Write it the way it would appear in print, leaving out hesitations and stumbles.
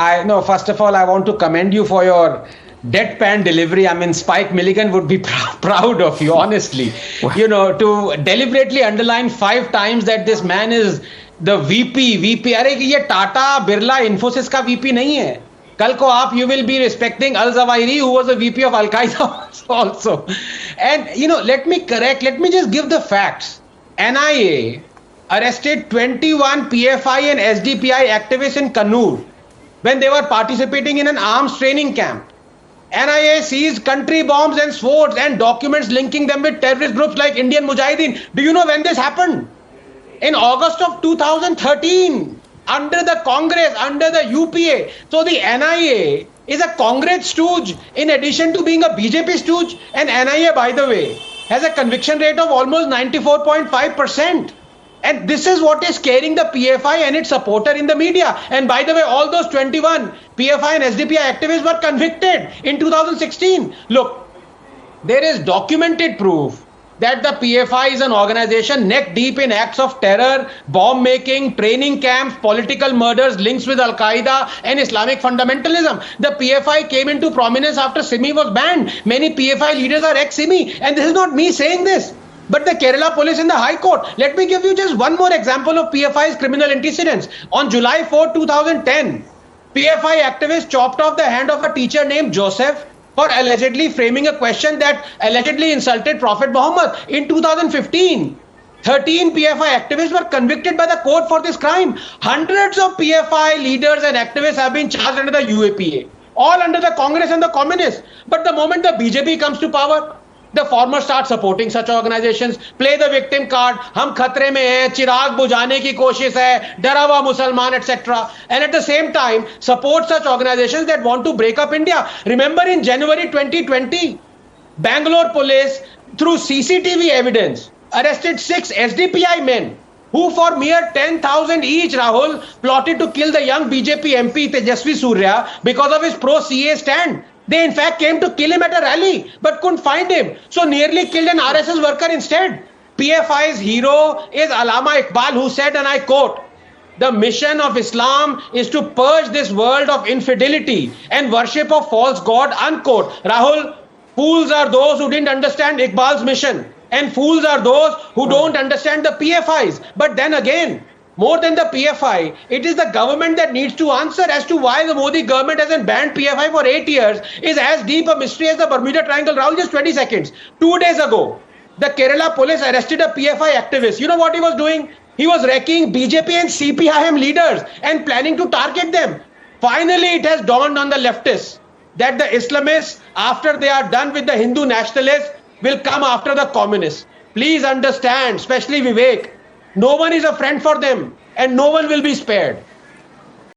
I no. First of all, I want to commend you for your deadpan delivery. I mean, Spike Milligan would be proud of you, honestly. You know, to deliberately underline 5 times that this man is the VP. अरे ये टाटा बिरला इन्फोसिस का VP नहीं है. कल को आप you will be respecting Al Zawahiri, who was a VP of Al Qaeda also. And you know, let me just give the facts. NIA arrested 21 PFI and SDPI activists in Kannur when they were participating in an arms training camp. NIA seized country bombs and swords and documents linking them with terrorist groups like Indian Mujahideen. Do you know when this happened? In August of 2013, under the Congress, under the UPA. So the NIA is a Congress stooge in addition to being a BJP stooge. And NIA, by the way, has a conviction rate of almost 94.5%. And this is what is scaring the PFI and its supporter in the media. And by the way, all those 21 PFI and SDPI activists were convicted in 2016. Look, there is documented proof that the PFI is an organization neck deep in acts of terror, bomb making, training camps, political murders, links with Al Qaeda and Islamic fundamentalism. The PFI came into prominence after Simi was banned. Many PFI leaders are ex-Simi. And this is not me saying this, but the Kerala police in the High Court. Let me give you just one more example of PFI's criminal antecedents. On July 4, 2010, PFI activists chopped off the hand of a teacher named Joseph for allegedly framing a question that allegedly insulted Prophet Muhammad. In 2015, 13 PFI activists were convicted by the court for this crime. Hundreds of PFI leaders and activists have been charged under the UAPA, all under the Congress and the communists. But the moment the BJP comes to power, the farmers start supporting such organizations, play the victim card, हम खतरे में हैं, चिराग बुझाने की कोशिश है, डरा हुआ मुसलमान, etc. And at the same time, support such organizations that want to break up India. Remember in January 2020, Bangalore police, through CCTV evidence, arrested 6 SDPI men who for mere 10,000 each, Rahul, plotted to kill the young BJP MP Tejasvi Surya because of his pro-CA stand. They in fact came to kill him at a rally but couldn't find him, so nearly killed an RSS worker instead. PFI's hero is Allama Iqbal, who said, and I quote, "The mission of Islam is to purge this world of infidelity and worship of false god," unquote. Rahul, fools are those who didn't understand Iqbal's mission, and fools are those who don't understand the PFIs. But then again, more than the PFI, it is the government that needs to answer as to why the Modi government hasn't banned PFI for 8 years. Is as deep a mystery as the Bermuda Triangle. Rahul, just 20 seconds. 2 days ago, the Kerala police arrested a PFI activist. You know what he was doing? He was wrecking BJP and CPIM leaders and planning to target them. Finally, it has dawned on the leftists that the Islamists, after they are done with the Hindu nationalists, will come after the communists. Please understand, especially Vivek, no one is a friend for them and no one will be spared.